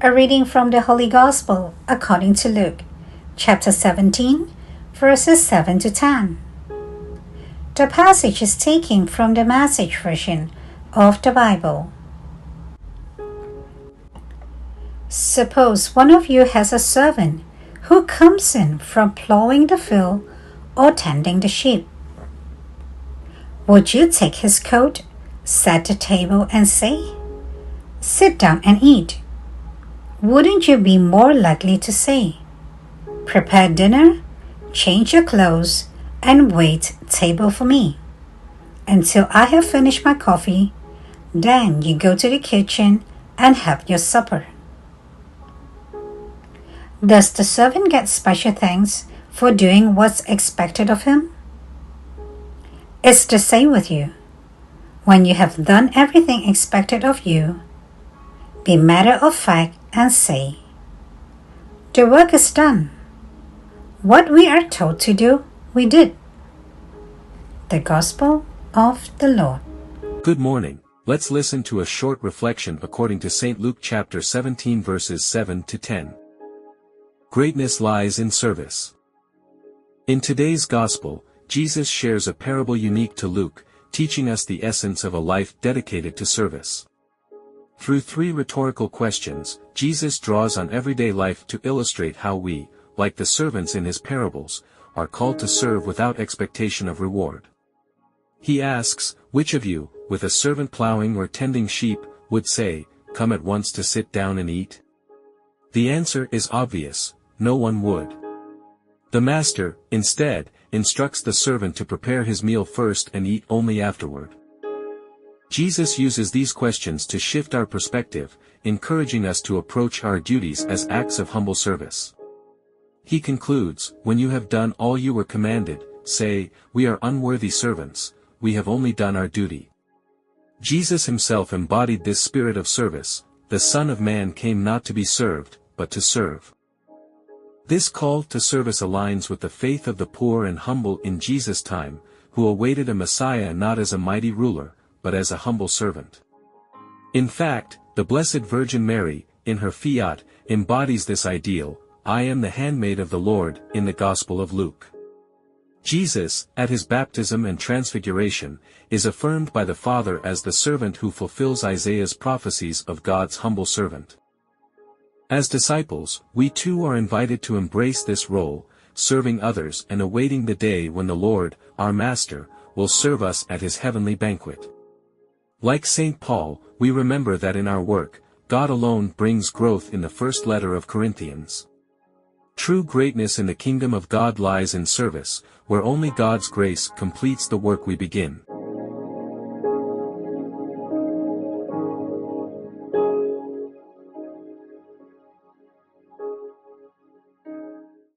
A reading from the Holy Gospel according to Luke, chapter 17, verses 7 to 10. The passage is taken from the Message version of the Bible. Suppose one of you has a servant who comes in from plowing the field or tending the sheep. Would you take his coat, set the table, and say, "Sit down and eat"? Wouldn't you be more likely to say, "Prepare dinner, change your clothes, and wait table for me until I have finished my coffee, then you go to the kitchen and have your supper"? Does the servant get special thanks for doing what's expected of him? It's the same with you. When you have done everything expected of you, be matter of fact and say, "The work is done. What we are told to do, we did." The Gospel of the Lord. Good morning. Let's listen to a short reflection according to St. Luke chapter 17 verses 7 to 10. Greatness lies in service. In today's Gospel, Jesus shares a parable unique to Luke, teaching us the essence of a life dedicated to service. Through three rhetorical questions, Jesus draws on everyday life to illustrate how we, like the servants in his parables, are called to serve without expectation of reward. He asks, which of you, with a servant plowing or tending sheep, would say, "Come at once to sit down and eat"? The answer is obvious: no one would. The master, instead, instructs the servant to prepare his meal first and eat only afterward. Jesus uses these questions to shift our perspective, encouraging us to approach our duties as acts of humble service. He concludes, "When you have done all you were commanded, say, 'We are unworthy servants, we have only done our duty.'" Jesus himself embodied this spirit of service. The Son of Man came not to be served, but to serve. This call to service aligns with the faith of the poor and humble in Jesus' time, who awaited a Messiah not as a mighty ruler, but as a humble servant. In fact, the Blessed Virgin Mary, in her fiat, embodies this ideal: "I am the handmaid of the Lord," in the Gospel of Luke. Jesus, at his baptism and transfiguration, is affirmed by the Father as the servant who fulfills Isaiah's prophecies of God's humble servant. As disciples, we too are invited to embrace this role, serving others and awaiting the day when the Lord, our Master, will serve us at his heavenly banquet. Like St. Paul, we remember that in our work, God alone brings growth in the first letter of Corinthians. True greatness in the kingdom of God lies in service, where only God's grace completes the work we begin.